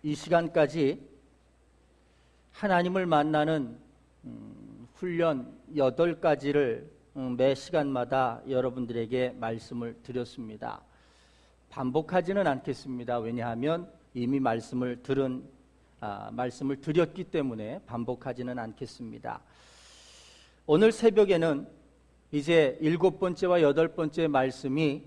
이 시간까지 하나님을 만나는 훈련 8가지를 매 시간마다 여러분들에게 말씀을 드렸습니다. 반복하지는 않겠습니다. 왜냐하면 이미 말씀을 드렸기 때문에 반복하지는 않겠습니다. 오늘 새벽에는 이제 7번째와 8번째 말씀이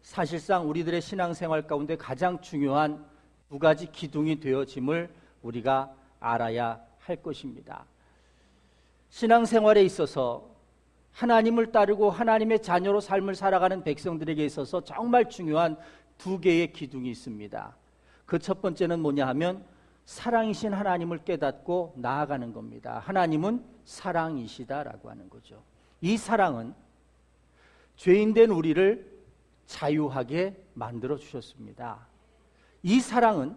사실상 우리들의 신앙생활 가운데 가장 중요한 2가지 기둥이 되어짐을 우리가 알아야 할 것입니다. 신앙생활에 있어서 하나님을 따르고 하나님의 자녀로 삶을 살아가는 백성들에게 있어서 정말 중요한 2개의 기둥이 있습니다. 그 첫 번째는 뭐냐 하면 사랑이신 하나님을 깨닫고 나아가는 겁니다. 하나님은 사랑이시다라고 하는 거죠. 이 사랑은 죄인된 우리를 자유하게 만들어 주셨습니다. 이 사랑은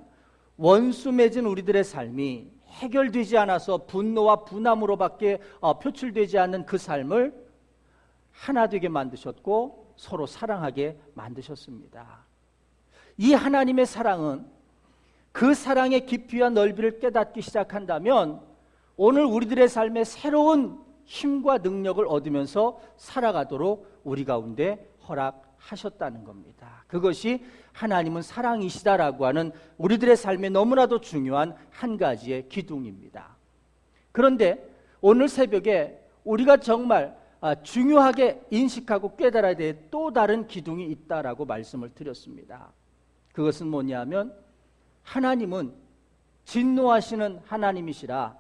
원수 맺은 우리들의 삶이 해결되지 않아서 분노와 분함으로밖에 표출되지 않는 그 삶을 하나 되게 만드셨고 서로 사랑하게 만드셨습니다. 이 하나님의 사랑은 그 사랑의 깊이와 넓이를 깨닫기 시작한다면 오늘 우리들의 삶에 새로운 힘과 능력을 얻으면서 살아가도록 우리 가운데 허락하셨다는 겁니다. 그것이 하나님은 사랑이시다라고 하는 우리들의 삶에 너무나도 중요한 한 가지의 기둥입니다. 그런데 오늘 새벽에 우리가 정말 중요하게 인식하고 깨달아야 될 또 다른 기둥이 있다라고 말씀을 드렸습니다. 그것은 뭐냐면 하나님은 진노하시는 하나님이시라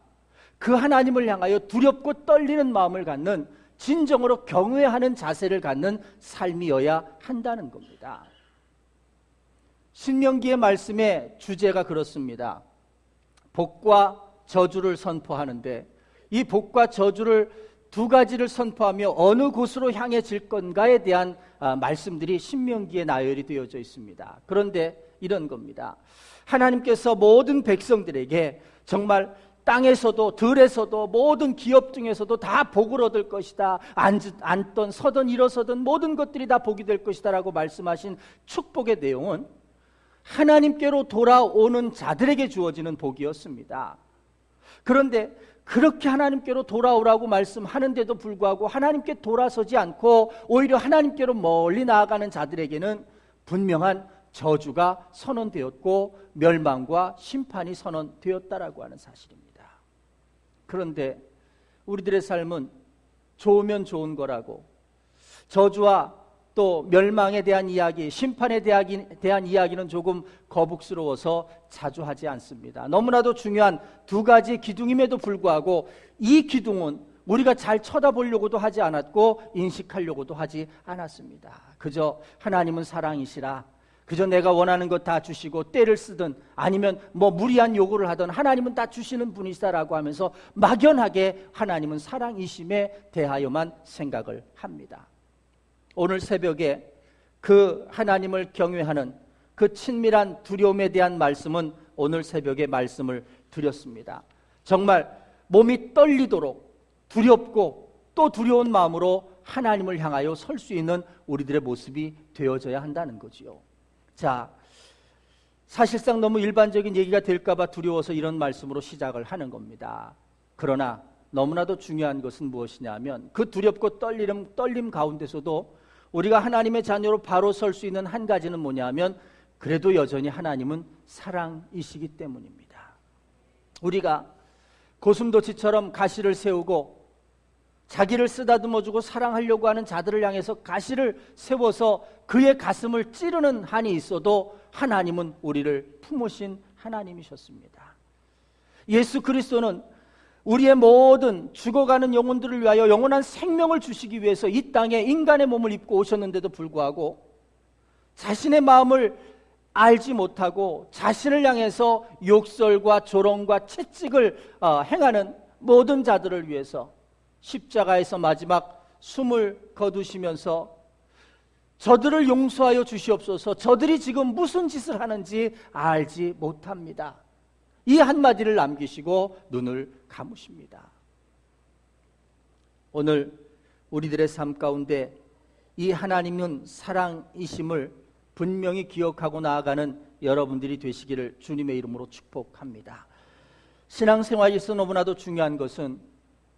그 하나님을 향하여 두렵고 떨리는 마음을 갖는 진정으로 경외하는 자세를 갖는 삶이어야 한다는 겁니다. 신명기의 말씀의 주제가 그렇습니다. 복과 저주를 선포하는데 이 복과 저주를 2가지를 선포하며 어느 곳으로 향해질 건가에 대한 말씀들이 신명기에 나열이 되어져 있습니다. 그런데 이런 겁니다. 하나님께서 모든 백성들에게 정말 땅에서도 들에서도 모든 기업 중에서도 다 복을 얻을 것이다. 앉던 서든 일어서든 모든 것들이 다 복이 될 것이다 라고 말씀하신 축복의 내용은 하나님께로 돌아오는 자들에게 주어지는 복이었습니다. 그런데 그렇게 하나님께로 돌아오라고 말씀하는데도 불구하고 하나님께 돌아서지 않고 오히려 하나님께로 멀리 나아가는 자들에게는 분명한 저주가 선언되었고 멸망과 심판이 선언되었다라고 하는 사실입니다. 그런데 우리들의 삶은 좋으면 좋은 거라고 저주와 또 멸망에 대한 이야기, 심판에 대한 이야기는 조금 거북스러워서 자주 하지 않습니다. 너무나도 중요한 2가지 기둥임에도 불구하고 이 기둥은 우리가 잘 쳐다보려고도 하지 않았고 인식하려고도 하지 않았습니다. 그저 하나님은 사랑이시라 그저 내가 원하는 것 다 주시고 때를 쓰든 아니면 무리한 요구를 하든 하나님은 다 주시는 분이시다라고 하면서 막연하게 하나님은 사랑이심에 대하여만 생각을 합니다. 오늘 새벽에 그 하나님을 경외하는 그 친밀한 두려움에 대한 말씀은 오늘 새벽에 말씀을 드렸습니다. 정말 몸이 떨리도록 두렵고 또 두려운 마음으로 하나님을 향하여 설 수 있는 우리들의 모습이 되어져야 한다는 거지요. 자, 사실상 너무 일반적인 얘기가 될까봐 두려워서 이런 말씀으로 시작을 하는 겁니다. 그러나 너무나도 중요한 것은 무엇이냐면 그 두렵고 떨림 가운데서도 우리가 하나님의 자녀로 바로 설 수 있는 한 가지는 뭐냐면 그래도 여전히 하나님은 사랑이시기 때문입니다. 우리가 고슴도치처럼 가시를 세우고 자기를 쓰다듬어주고 사랑하려고 하는 자들을 향해서 가시를 세워서 그의 가슴을 찌르는 한이 있어도 하나님은 우리를 품으신 하나님이셨습니다. 예수 그리스도는 우리의 모든 죽어가는 영혼들을 위하여 영원한 생명을 주시기 위해서 이 땅에 인간의 몸을 입고 오셨는데도 불구하고 자신의 마음을 알지 못하고 자신을 향해서 욕설과 조롱과 채찍을 행하는 모든 자들을 위해서 십자가에서 마지막 숨을 거두시면서 저들을 용서하여 주시옵소서 저들이 지금 무슨 짓을 하는지 알지 못합니다. 이 한마디를 남기시고 눈을 감으십니다. 오늘 우리들의 삶 가운데 이 하나님은 사랑이심을 분명히 기억하고 나아가는 여러분들이 되시기를 주님의 이름으로 축복합니다. 신앙생활에서 너무나도 중요한 것은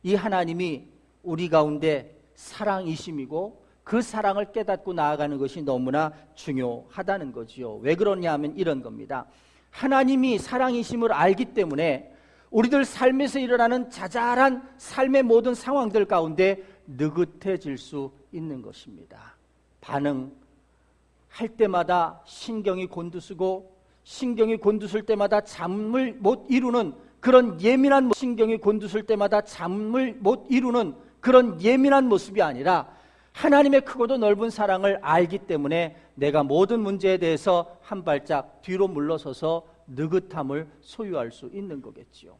이 하나님이 우리 가운데 사랑이심이고 그 사랑을 깨닫고 나아가는 것이 너무나 중요하다는 거지요. 왜 그러냐 하면 이런 겁니다. 하나님이 사랑이심을 알기 때문에 우리들 삶에서 일어나는 자잘한 삶의 모든 상황들 가운데 느긋해질 수 있는 것입니다. 반응할 때마다 신경이 곤두서고 신경이 곤두설 때마다 잠을 못 이루는 그런 예민한 신경이 곤두설 때마다 잠을 못 이루는 그런 예민한 모습이 아니라 하나님의 크고도 넓은 사랑을 알기 때문에 내가 모든 문제에 대해서 한 발짝 뒤로 물러서서 느긋함을 소유할 수 있는 거겠지요.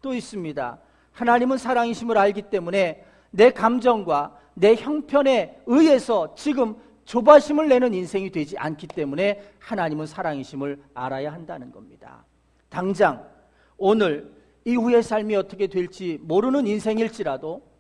또 있습니다. 하나님은 사랑이심을 알기 때문에 내 감정과 내 형편에 의해서 지금 조바심을 내는 인생이 되지 않기 때문에 하나님은 사랑이심을 알아야 한다는 겁니다. 당장 오늘 이후의 삶이 어떻게 될지 모르는 인생일지라도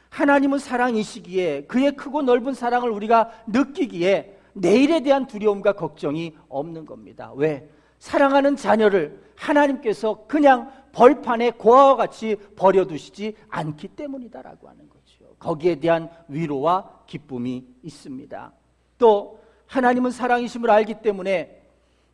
하나님은 사랑이시기에 그의 크고 넓은 사랑을 우리가 느끼기에 내일에 대한 두려움과 걱정이 없는 겁니다. 왜? 사랑하는 자녀를 하나님께서 그냥 벌판에 고아와 같이 버려두시지 않기 때문이다라고 하는 거죠. 거기에 대한 위로와 기쁨이 있습니다. 또 하나님은 사랑이심을 알기 때문에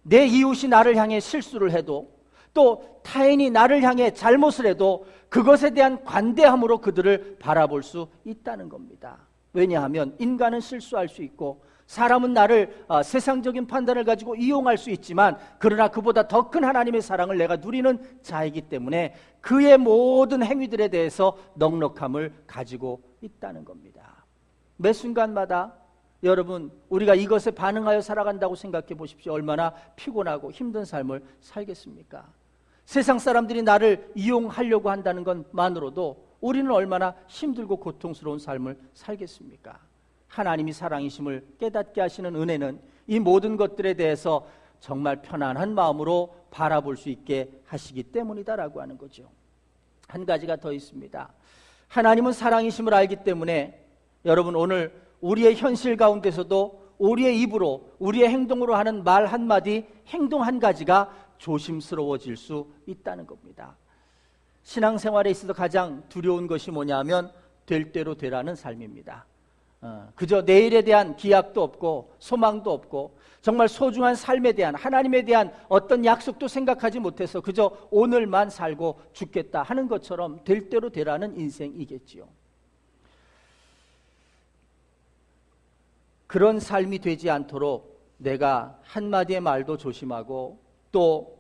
내 이웃이 나를 향해 실수를 해도 또 타인이 나를 향해 잘못을 해도 그것에 대한 관대함으로 그들을 바라볼 수 있다는 겁니다. 왜냐하면 인간은 실수할 수 있고 사람은 나를 세상적인 판단을 가지고 이용할 수 있지만 그러나 그보다 더 큰 하나님의 사랑을 내가 누리는 자이기 때문에 그의 모든 행위들에 대해서 넉넉함을 가지고 있다는 겁니다. 매 순간마다 여러분 우리가 이것에 반응하여 살아간다고 생각해 보십시오. 얼마나 피곤하고 힘든 삶을 살겠습니까? 세상 사람들이 나를 이용하려고 한다는 것만으로도 우리는 얼마나 힘들고 고통스러운 삶을 살겠습니까? 하나님이 사랑이심을 깨닫게 하시는 은혜는 이 모든 것들에 대해서 정말 편안한 마음으로 바라볼 수 있게 하시기 때문이다라고 하는 거죠. 한 가지가 더 있습니다. 하나님은 사랑이심을 알기 때문에 여러분 오늘 우리의 현실 가운데서도 우리의 입으로 우리의 행동으로 하는 말 한마디 행동 한 가지가 조심스러워질 수 있다는 겁니다. 신앙생활에 있어서 가장 두려운 것이 뭐냐면 될 대로 되라는 삶입니다. 그저 내일에 대한 기약도 없고 소망도 없고 정말 소중한 삶에 대한 하나님에 대한 어떤 약속도 생각하지 못해서 그저 오늘만 살고 죽겠다 하는 것처럼 될 대로 되라는 인생이겠지요. 그런 삶이 되지 않도록 내가 한마디의 말도 조심하고 또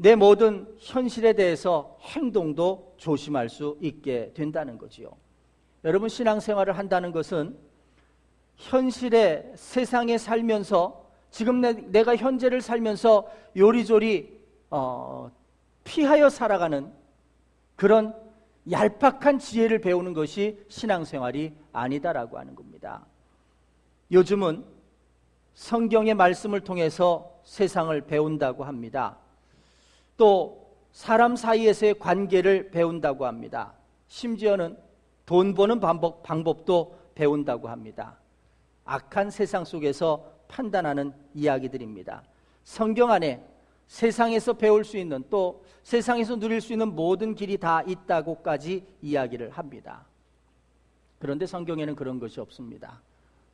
내 모든 현실에 대해서 행동도 조심할 수 있게 된다는 거지요. 여러분 신앙생활을 한다는 것은 현실의 세상에 살면서 지금 내가 현재를 살면서 요리조리 피하여 살아가는 그런 얄팍한 지혜를 배우는 것이 신앙생활이 아니다라고 하는 겁니다. 요즘은 성경의 말씀을 통해서 세상을 배운다고 합니다. 또 사람 사이에서의 관계를 배운다고 합니다. 심지어는 돈 버는 방법도 배운다고 합니다. 악한 세상 속에서 판단하는 이야기들입니다. 성경 안에 세상에서 배울 수 있는 또 세상에서 누릴 수 있는 모든 길이 다 있다고까지 이야기를 합니다. 그런데 성경에는 그런 것이 없습니다.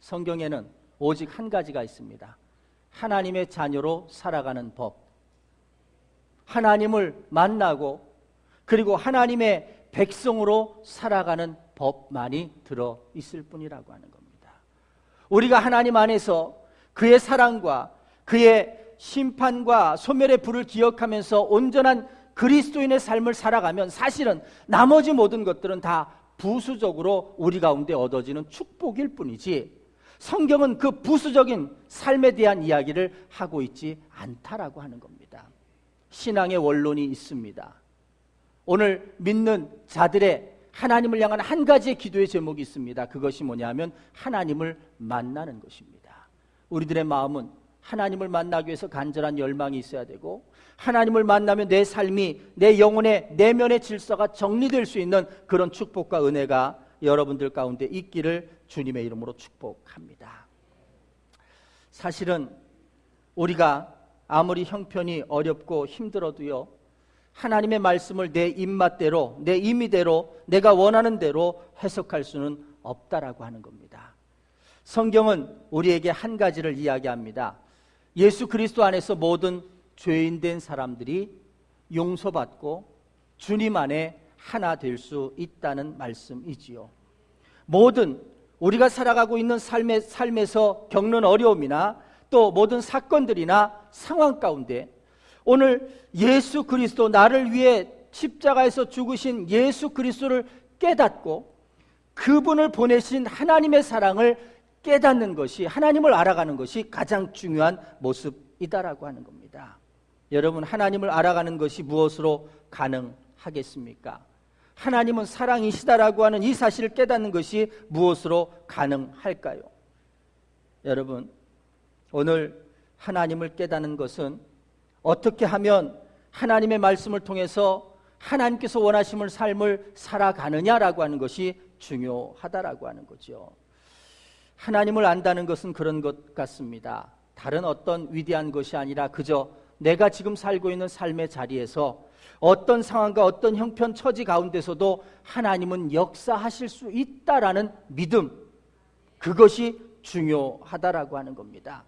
성경에는 오직 한 가지가 있습니다. 하나님의 자녀로 살아가는 법, 하나님을 만나고 그리고 하나님의 백성으로 살아가는 법만이 들어있을 뿐이라고 하는 겁니다. 우리가 하나님 안에서 그의 사랑과 그의 심판과 소멸의 불을 기억하면서 온전한 그리스도인의 삶을 살아가면 사실은 나머지 모든 것들은 다 부수적으로 우리 가운데 얻어지는 축복일 뿐이지 성경은 그 부수적인 삶에 대한 이야기를 하고 있지 않다라고 하는 겁니다. 신앙의 원론이 있습니다. 오늘 믿는 자들의 하나님을 향한 한 가지의 기도의 제목이 있습니다. 그것이 뭐냐면 하나님을 만나는 것입니다. 우리들의 마음은 하나님을 만나기 위해서 간절한 열망이 있어야 되고 하나님을 만나면 내 삶이 내 영혼의 내면의 질서가 정리될 수 있는 그런 축복과 은혜가 여러분들 가운데 있기를 주님의 이름으로 축복합니다. 사실은 우리가 아무리 형편이 어렵고 힘들어도요, 하나님의 말씀을 내 입맛대로, 내 임의대로, 내가 원하는 대로 해석할 수는 없다라고 하는 겁니다. 성경은 우리에게 한 가지를 이야기합니다. 예수 그리스도 안에서 모든 죄인된 사람들이 용서받고 주님 안에 하나 될 수 있다는 말씀이지요. 모든 우리가 살아가고 있는 삶에서 겪는 어려움이나 또 모든 사건들이나 상황 가운데 오늘 예수 그리스도, 나를 위해 십자가에서 죽으신 예수 그리스도를 깨닫고 그분을 보내신 하나님의 사랑을 깨닫는 것이, 하나님을 알아가는 것이 가장 중요한 모습이다라고 하는 겁니다. 여러분, 하나님을 알아가는 것이 무엇으로 가능하겠습니까? 하나님은 사랑이시다라고 하는 이 사실을 깨닫는 것이 무엇으로 가능할까요? 여러분, 오늘 하나님을 깨닫는 것은 어떻게 하면 하나님의 말씀을 통해서 하나님께서 원하시는 삶을 살아가느냐라고 하는 것이 중요하다라고 하는 거죠. 하나님을 안다는 것은 그런 것 같습니다. 다른 어떤 위대한 것이 아니라 그저 내가 지금 살고 있는 삶의 자리에서 어떤 상황과 어떤 형편 처지 가운데서도 하나님은 역사하실 수 있다라는 믿음, 그것이 중요하다라고 하는 겁니다.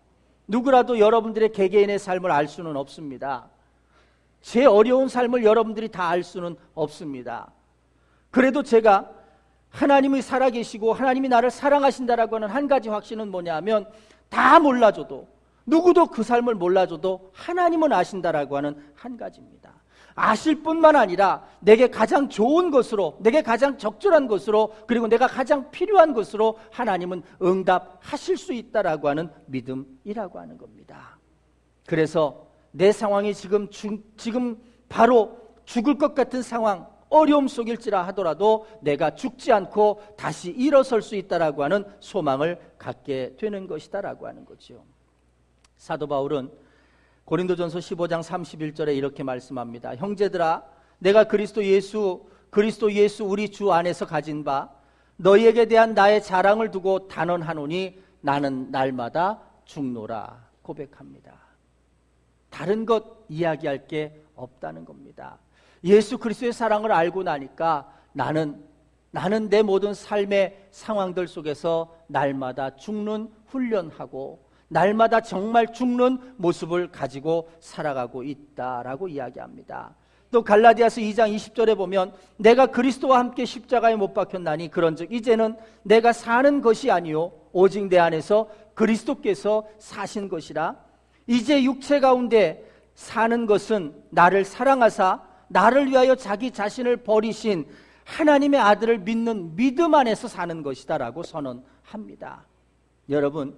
누구라도 여러분들의 개개인의 삶을 알 수는 없습니다. 제 어려운 삶을 여러분들이 다 알 수는 없습니다. 그래도 제가 하나님이 살아계시고 하나님이 나를 사랑하신다라고 하는 한 가지 확신은 뭐냐면, 다 몰라줘도, 누구도 그 삶을 몰라줘도 하나님은 아신다라고 하는 한 가지입니다. 아실 뿐만 아니라 내게 가장 좋은 것으로, 내게 가장 적절한 것으로, 그리고 내가 가장 필요한 것으로 하나님은 응답하실 수 있다라고 하는 믿음이라고 하는 겁니다. 그래서 내 상황이 지금 바로 죽을 것 같은 상황, 어려움 속일지라 하더라도 내가 죽지 않고 다시 일어설 수 있다라고 하는 소망을 갖게 되는 것이다라고 하는 거죠. 사도 바울은 고린도전서 15장 31절에 이렇게 말씀합니다. 형제들아, 내가 그리스도 예수 우리 주 안에서 가진 바 너희에게 대한 나의 자랑을 두고 단언하노니 나는 날마다 죽노라 고백합니다. 다른 것 이야기할 게 없다는 겁니다. 예수 그리스도의 사랑을 알고 나니까 나는 내 모든 삶의 상황들 속에서 날마다 죽는 훈련하고 날마다 정말 죽는 모습을 가지고 살아가고 있다라고 이야기합니다. 또 갈라디아서 2장 20절에 보면 내가 그리스도와 함께 십자가에 못 박혔나니 그런즉 이제는 내가 사는 것이 아니요 오직 내 안에서 그리스도께서 사신 것이라. 이제 육체 가운데 사는 것은 나를 사랑하사 나를 위하여 자기 자신을 버리신 하나님의 아들을 믿는 믿음 안에서 사는 것이다 라고 선언합니다. 여러분,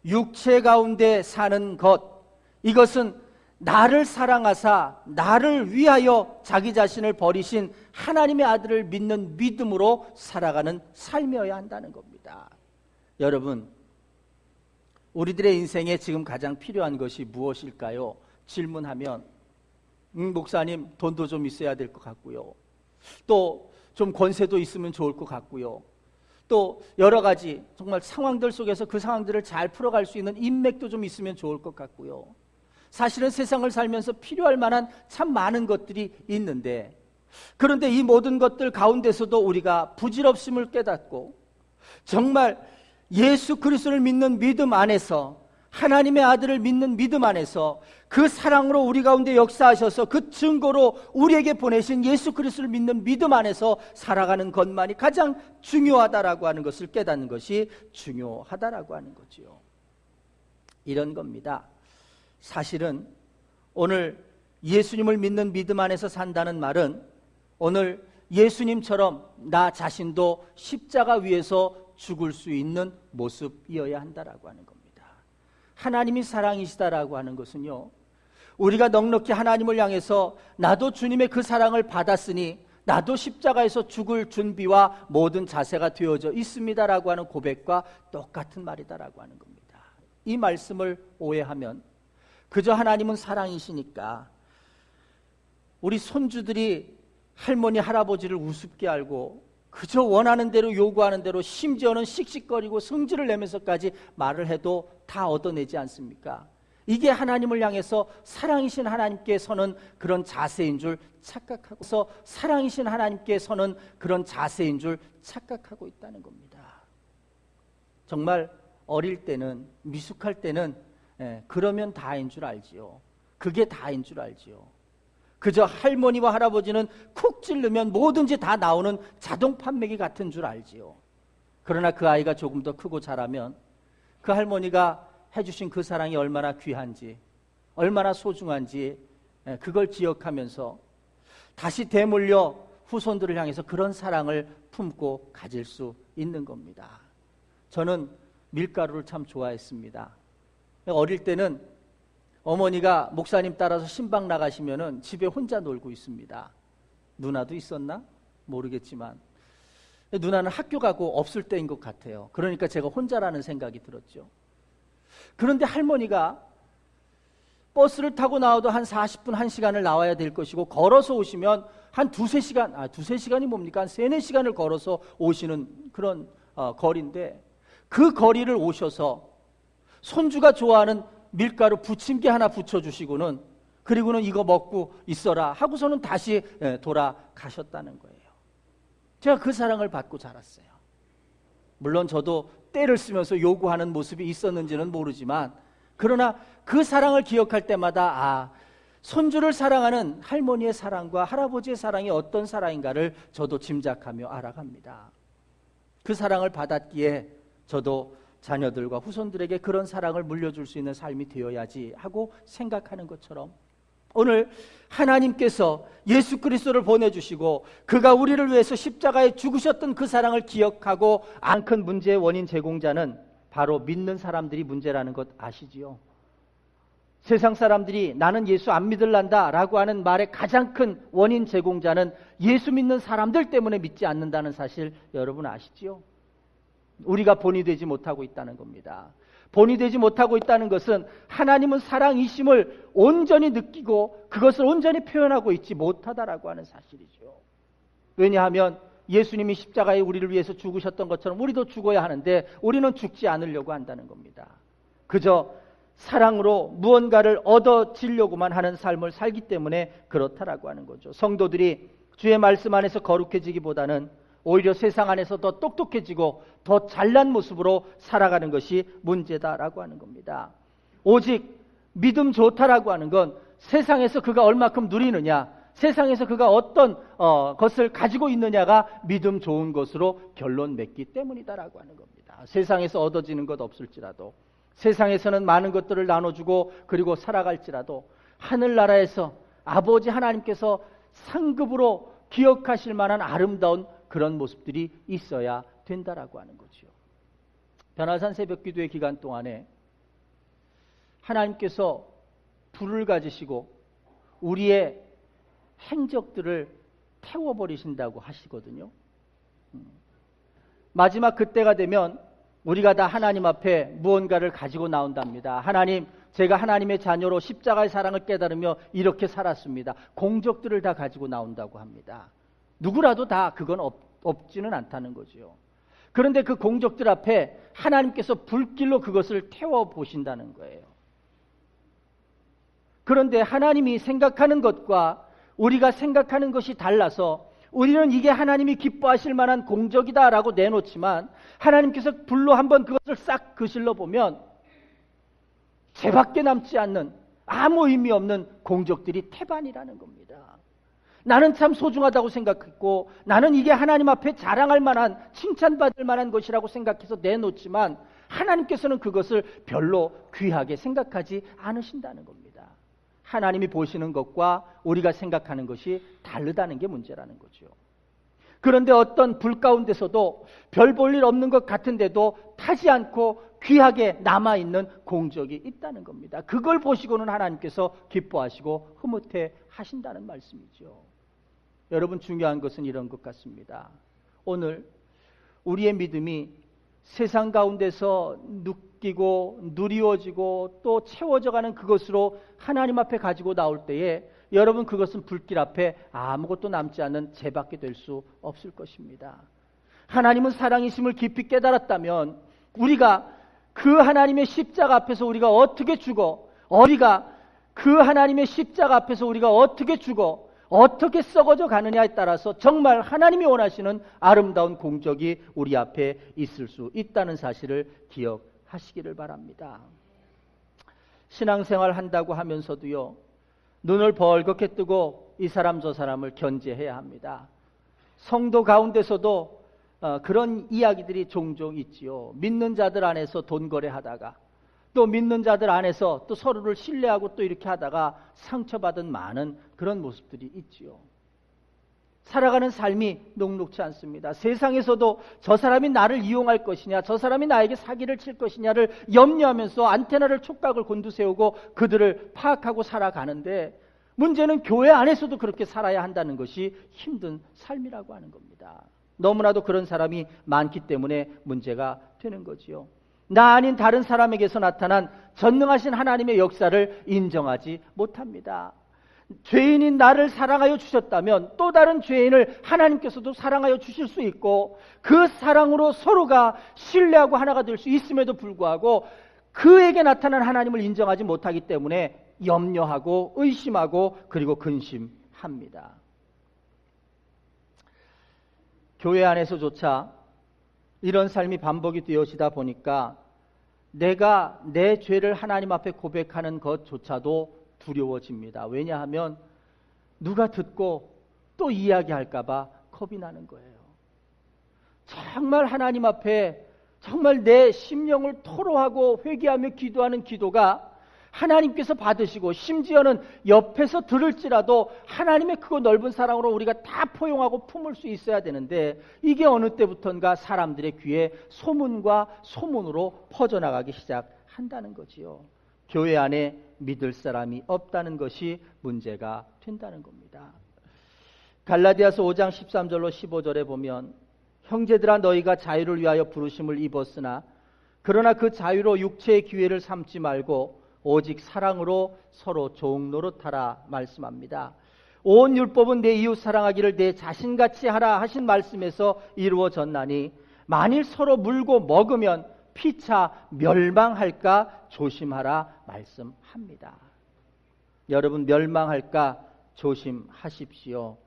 육체 가운데 사는 것, 이것은 나를 사랑하사 나를 위하여 자기 자신을 버리신 하나님의 아들을 믿는 믿음으로 살아가는 삶이어야 한다는 겁니다. 여러분, 우리들의 인생에 지금 가장 필요한 것이 무엇일까요? 질문하면 목사님, 돈도 좀 있어야 될 것 같고요, 또 좀 권세도 있으면 좋을 것 같고요, 또 여러 가지 정말 상황들 속에서 그 상황들을 잘 풀어갈 수 있는 인맥도 좀 있으면 좋을 것 같고요. 사실은 세상을 살면서 필요할 만한 참 많은 것들이 있는데, 그런데 이 모든 것들 가운데서도 우리가 부질없음을 깨닫고 정말 예수 그리스도를 믿는 믿음 안에서, 하나님의 아들을 믿는 믿음 안에서 그 사랑으로 우리 가운데 역사하셔서 그 증거로 우리에게 보내신 예수 그리스도를 믿는 믿음 안에서 살아가는 것만이 가장 중요하다라고 하는 것을 깨닫는 것이 중요하다라고 하는 거죠. 이런 겁니다. 사실은 오늘 예수님을 믿는 믿음 안에서 산다는 말은 오늘 예수님처럼 나 자신도 십자가 위에서 죽을 수 있는 모습이어야 한다라고 하는 겁니다. 하나님이 사랑이시다라고 하는 것은요, 우리가 넉넉히 하나님을 향해서 나도 주님의 그 사랑을 받았으니 나도 십자가에서 죽을 준비와 모든 자세가 되어져 있습니다라고 하는 고백과 똑같은 말이다라고 하는 겁니다. 이 말씀을 오해하면 그저 하나님은 사랑이시니까 우리 손주들이 할머니 할아버지를 우습게 알고 그저 원하는 대로 요구하는 대로 심지어는 씩씩거리고 성질을 내면서까지 말을 해도 다 얻어내지 않습니까? 이게 하나님을 향해서 사랑이신 하나님께 서는 그런 자세인 줄 착각하고서 사랑이신 하나님께 서는 그런 자세인 줄 착각하고 있다는 겁니다. 정말 어릴 때는, 미숙할 때는 그러면 다인 줄 알지요. 그게 다인 줄 알지요. 그저 할머니와 할아버지는 쿡 찌르면 뭐든지 다 나오는 자동 판매기 같은 줄 알지요. 그러나 그 아이가 조금 더 크고 자라면 그 할머니가 해주신 그 사랑이 얼마나 귀한지, 얼마나 소중한지 그걸 기억하면서 다시 되물려 후손들을 향해서 그런 사랑을 품고 가질 수 있는 겁니다. 저는 밀가루를 참 좋아했습니다. 어릴 때는 어머니가 목사님 따라서 신방 나가시면은 집에 혼자 놀고 있습니다. 누나도 있었나? 모르겠지만 누나는 학교 가고 없을 때인 것 같아요. 그러니까 제가 혼자라는 생각이 들었죠. 그런데 할머니가 버스를 타고 나와도 한 40분, 1시간을 나와야 될 것이고 걸어서 오시면 한 두세 시간이 뭡니까? 한 3, 4시간을 걸어서 오시는 그런 거리인데 그 거리를 오셔서 손주가 좋아하는 밀가루 부침개 하나 붙여주시고는 그리고는 이거 먹고 있어라 하고서는 다시 돌아가셨다는 거예요. 제가 그 사랑을 받고 자랐어요. 물론 저도 때를 쓰면서 요구하는 모습이 있었는지는 모르지만 그러나 그 사랑을 기억할 때마다 손주를 사랑하는 할머니의 사랑과 할아버지의 사랑이 어떤 사랑인가를 저도 짐작하며 알아갑니다. 그 사랑을 받았기에 저도 자녀들과 후손들에게 그런 사랑을 물려줄 수 있는 삶이 되어야지 하고 생각하는 것처럼 오늘 하나님께서 예수 그리스도를 보내주시고 그가 우리를 위해서 십자가에 죽으셨던 그 사랑을 기억하고 안 큰 문제의 원인 제공자는 바로 믿는 사람들이 문제라는 것 아시지요? 세상 사람들이 나는 예수 안 믿을란다 라고 하는 말의 가장 큰 원인 제공자는 예수 믿는 사람들 때문에 믿지 않는다는 사실 여러분 아시지요? 우리가 본이 되지 못하고 있다는 겁니다. 본이 되지 못하고 있다는 것은 하나님은 사랑이심을 온전히 느끼고 그것을 온전히 표현하고 있지 못하다라고 하는 사실이죠. 왜냐하면 예수님이 십자가에 우리를 위해서 죽으셨던 것처럼 우리도 죽어야 하는데 우리는 죽지 않으려고 한다는 겁니다. 그저 사랑으로 무언가를 얻어지려고만 하는 삶을 살기 때문에 그렇다라고 하는 거죠. 성도들이 주의 말씀 안에서 거룩해지기보다는 오히려 세상 안에서 더 똑똑해지고 더 잘난 모습으로 살아가는 것이 문제다라고 하는 겁니다. 오직 믿음 좋다라고 하는 건 세상에서 그가 얼마큼 누리느냐, 세상에서 그가 어떤 것을 가지고 있느냐가 믿음 좋은 것으로 결론 맺기 때문이다라고 하는 겁니다. 세상에서 얻어지는 것 없을지라도, 세상에서는 많은 것들을 나눠주고 그리고 살아갈지라도 하늘나라에서 아버지 하나님께서 상급으로 기억하실 만한 아름다운 그런 모습들이 있어야 된다라고 하는 거죠. 변화산 새벽기도의 기간 동안에 하나님께서 불을 가지시고 우리의 행적들을 태워버리신다고 하시거든요. 마지막 그때가 되면 우리가 다 하나님 앞에 무언가를 가지고 나온답니다. 하나님, 제가 하나님의 자녀로 십자가의 사랑을 깨달으며 이렇게 살았습니다. 공적들을 다 가지고 나온다고 합니다. 누구라도 다 그건 없지는 않다는 거죠. 그런데 그 공적들 앞에 하나님께서 불길로 그것을 태워보신다는 거예요. 그런데 하나님이 생각하는 것과 우리가 생각하는 것이 달라서 우리는 이게 하나님이 기뻐하실 만한 공적이다라고 내놓지만 하나님께서 불로 한번 그것을 싹 거슬러 보면 죄밖에 남지 않는 아무 의미 없는 공적들이 태반이라는 겁니다. 나는 참 소중하다고 생각했고 나는 이게 하나님 앞에 자랑할 만한 칭찬받을 만한 것이라고 생각해서 내놓지만 하나님께서는 그것을 별로 귀하게 생각하지 않으신다는 겁니다. 하나님이 보시는 것과 우리가 생각하는 것이 다르다는 게 문제라는 거죠. 그런데 어떤 불 가운데서도 별 볼 일 없는 것 같은데도 타지 않고 귀하게 남아있는 공적이 있다는 겁니다. 그걸 보시고는 하나님께서 기뻐하시고 흐뭇해 하신다는 말씀이죠. 여러분, 중요한 것은 이런 것 같습니다. 오늘 우리의 믿음이 세상 가운데서 느끼고 누리워지고 또 채워져가는 그것으로 하나님 앞에 가지고 나올 때에 여러분, 그것은 불길 앞에 아무것도 남지 않는 재밖에 될 수 없을 것입니다. 하나님은 사랑이심을 깊이 깨달았다면 우리가 그 하나님의 십자가 앞에서 우리가 어떻게 죽어 우리가 그 하나님의 십자가 앞에서 우리가 어떻게 죽어 어떻게 썩어져 가느냐에 따라서 정말 하나님이 원하시는 아름다운 공적이 우리 앞에 있을 수 있다는 사실을 기억하시기를 바랍니다. 신앙생활 한다고 하면서도요, 눈을 벌겋게 뜨고 이 사람 저 사람을 견제해야 합니다. 성도 가운데서도 그런 이야기들이 종종 있지요. 믿는 자들 안에서 돈 거래하다가 또 믿는 자들 안에서 또 서로를 신뢰하고 또 이렇게 하다가 상처받은 많은 그런 모습들이 있지요. 살아가는 삶이 녹록지 않습니다. 세상에서도 저 사람이 나를 이용할 것이냐, 저 사람이 나에게 사기를 칠 것이냐를 염려하면서 안테나를 촉각을 곤두세우고 그들을 파악하고 살아가는데, 문제는 교회 안에서도 그렇게 살아야 한다는 것이 힘든 삶이라고 하는 겁니다. 너무나도 그런 사람이 많기 때문에 문제가 되는 거지요. 나 아닌 다른 사람에게서 나타난 전능하신 하나님의 역사를 인정하지 못합니다. 죄인인 나를 사랑하여 주셨다면 또 다른 죄인을 하나님께서도 사랑하여 주실 수 있고, 그 사랑으로 서로가 신뢰하고 하나가 될 수 있음에도 불구하고 그에게 나타난 하나님을 인정하지 못하기 때문에 염려하고 의심하고 그리고 근심합니다. 교회 안에서조차 이런 삶이 반복이 되어지다 보니까 내가 내 죄를 하나님 앞에 고백하는 것조차도 두려워집니다. 왜냐하면 누가 듣고 또 이야기할까 봐 겁이 나는 거예요. 정말 하나님 앞에 정말 내 심령을 토로하고 회개하며 기도하는 기도가 하나님께서 받으시고, 심지어는 옆에서 들을지라도 하나님의 크고 넓은 사랑으로 우리가 다 포용하고 품을 수 있어야 되는데, 이게 어느 때부턴가 사람들의 귀에 소문과 소문으로 퍼져나가기 시작한다는 거지요. 교회 안에 믿을 사람이 없다는 것이 문제가 된다는 겁니다. 갈라디아서 5장 13절로 15절에 보면, 형제들아 너희가 자유를 위하여 부르심을 입었으나 그러나 그 자유로 육체의 기회를 삼지 말고 오직 사랑으로 서로 종노릇하라 말씀합니다. 온 율법은 내 이웃 사랑하기를 내 자신같이 하라 하신 말씀에서 이루어졌나니 만일 서로 물고 먹으면 피차 멸망할까 조심하라 말씀합니다. 여러분, 멸망할까 조심하십시오.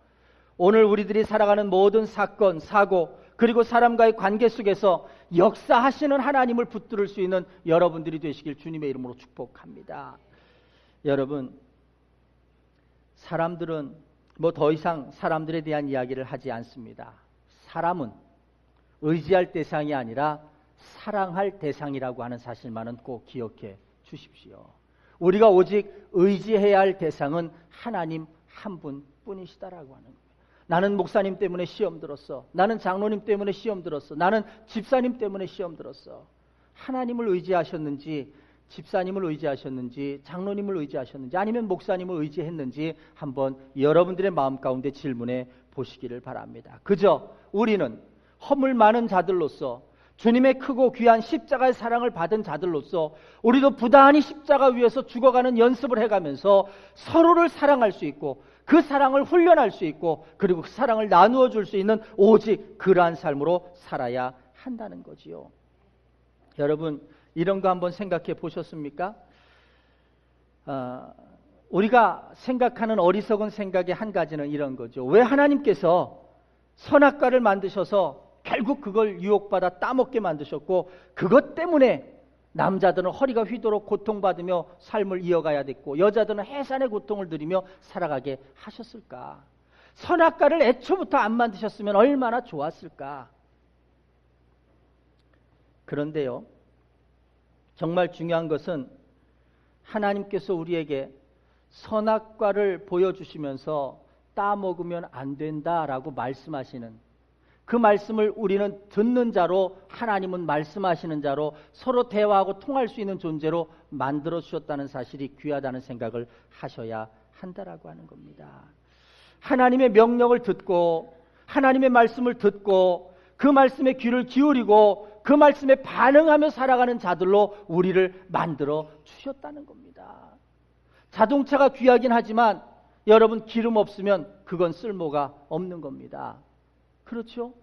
오늘 우리들이 살아가는 모든 사건, 사고, 그리고 사람과의 관계 속에서 역사하시는 하나님을 붙들을 수 있는 여러분들이 되시길 주님의 이름으로 축복합니다. 여러분, 사람들은 더 이상 사람들에 대한 이야기를 하지 않습니다. 사람은 의지할 대상이 아니라 사랑할 대상이라고 하는 사실만은 꼭 기억해 주십시오. 우리가 오직 의지해야 할 대상은 하나님 한 분뿐이시다라고 하는 거예요. 나는 목사님 때문에 시험 들었어. 나는 장로님 때문에 시험 들었어. 나는 집사님 때문에 시험 들었어. 하나님을 의지하셨는지, 집사님을 의지하셨는지, 장로님을 의지하셨는지, 아니면 목사님을 의지했는지 한번 여러분들의 마음 가운데 질문해 보시기를 바랍니다. 그저 우리는 허물 많은 자들로서, 주님의 크고 귀한 십자가의 사랑을 받은 자들로서 우리도 부단히 십자가 위에서 죽어가는 연습을 해가면서 서로를 사랑할 수 있고, 그 사랑을 훈련할 수 있고, 그리고 그 사랑을 나누어 줄 수 있는 오직 그러한 삶으로 살아야 한다는 거지요. 여러분, 이런 거 한번 생각해 보셨습니까? 우리가 생각하는 어리석은 생각의 한 가지는 이런 거죠. 왜 하나님께서 선악과를 만드셔서 결국 그걸 유혹받아 따먹게 만드셨고, 그것 때문에 남자들은 허리가 휘도록 고통받으며 삶을 이어가야 됐고, 여자들은 해산의 고통을 누리며 살아가게 하셨을까? 선악과를 애초부터 안 만드셨으면 얼마나 좋았을까? 그런데요, 정말 중요한 것은 하나님께서 우리에게 선악과를 보여주시면서 따먹으면 안 된다라고 말씀하시는 그 말씀을 우리는 듣는 자로, 하나님은 말씀하시는 자로 서로 대화하고 통할 수 있는 존재로 만들어 주셨다는 사실이 귀하다는 생각을 하셔야 한다라고 하는 겁니다. 하나님의 명령을 듣고, 하나님의 말씀을 듣고, 그 말씀에 귀를 기울이고 그 말씀에 반응하며 살아가는 자들로 우리를 만들어 주셨다는 겁니다. 자동차가 귀하긴 하지만 여러분, 기름 없으면 그건 쓸모가 없는 겁니다. 그렇죠?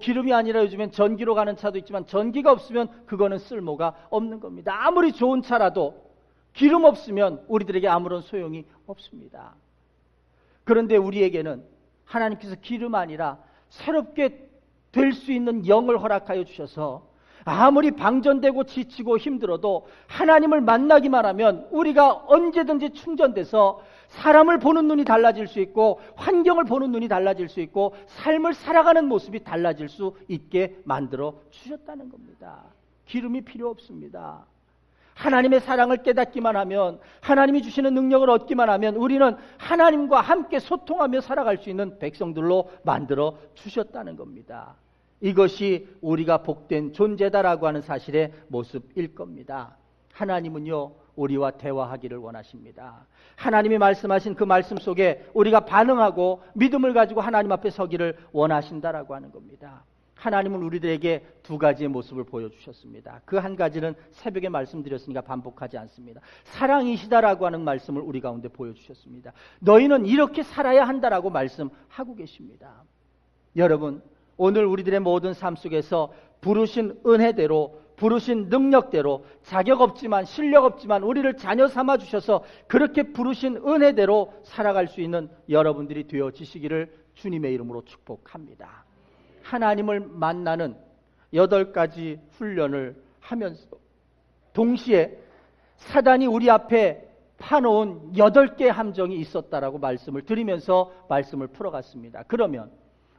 기름이 아니라 요즘엔 전기로 가는 차도 있지만 전기가 없으면 그거는 쓸모가 없는 겁니다. 아무리 좋은 차라도 기름 없으면 우리들에게 아무런 소용이 없습니다. 그런데 우리에게는 하나님께서 기름 아니라 새롭게 될 수 있는 영을 허락하여 주셔서 아무리 방전되고 지치고 힘들어도 하나님을 만나기만 하면 우리가 언제든지 충전돼서 사람을 보는 눈이 달라질 수 있고 환경을 보는 눈이 달라질 수 있고 삶을 살아가는 모습이 달라질 수 있게 만들어 주셨다는 겁니다. 기름이 필요 없습니다. 하나님의 사랑을 깨닫기만 하면, 하나님이 주시는 능력을 얻기만 하면 우리는 하나님과 함께 소통하며 살아갈 수 있는 백성들로 만들어 주셨다는 겁니다. 이것이 우리가 복된 존재다라고 하는 사실의 모습일 겁니다. 하나님은요, 우리와 대화하기를 원하십니다. 하나님이 말씀하신 그 말씀 속에 우리가 반응하고 믿음을 가지고 하나님 앞에 서기를 원하신다라고 하는 겁니다. 하나님은 우리들에게 두 가지의 모습을 보여주셨습니다. 그 한 가지는 새벽에 말씀드렸으니까 반복하지 않습니다. 사랑이시다라고 하는 말씀을 우리 가운데 보여주셨습니다. 너희는 이렇게 살아야 한다라고 말씀하고 계십니다. 여러분, 오늘 우리들의 모든 삶 속에서 부르신 은혜대로, 부르신 능력대로, 자격 없지만 실력 없지만 우리를 자녀 삼아 주셔서 그렇게 부르신 은혜대로 살아갈 수 있는 여러분들이 되어지시기를 주님의 이름으로 축복합니다. 하나님을 만나는 8가지 훈련을 하면서 동시에 사단이 우리 앞에 파놓은 8개의 함정이 있었다라고 말씀을 드리면서 말씀을 풀어갔습니다. 그러면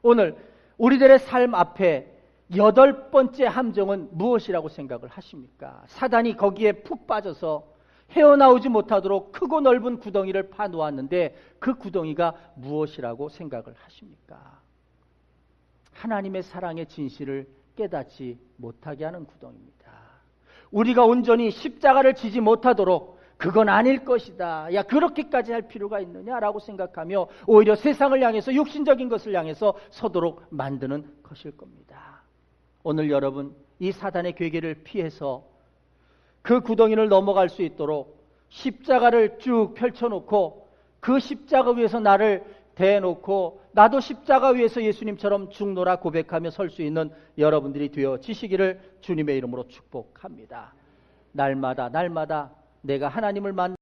오늘 우리들의 삶 앞에 8번째 함정은 무엇이라고 생각을 하십니까? 사단이 거기에 푹 빠져서 헤어나오지 못하도록 크고 넓은 구덩이를 파놓았는데 그 구덩이가 무엇이라고 생각을 하십니까? 하나님의 사랑의 진실을 깨닫지 못하게 하는 구덩이입니다. 우리가 온전히 십자가를 지지 못하도록 그건 아닐 것이다, 야 그렇게까지 할 필요가 있느냐라고 생각하며 오히려 세상을 향해서 육신적인 것을 향해서 서도록 만드는 것일 겁니다. 오늘 여러분, 이 사단의 괴계를 피해서 그 구덩이를 넘어갈 수 있도록 십자가를 쭉 펼쳐놓고 그 십자가 위에서 나를 대놓고 나도 십자가 위에서 예수님처럼 죽노라 고백하며 설 수 있는 여러분들이 되어지시기를 주님의 이름으로 축복합니다. 날마다 내가 하나님을 만나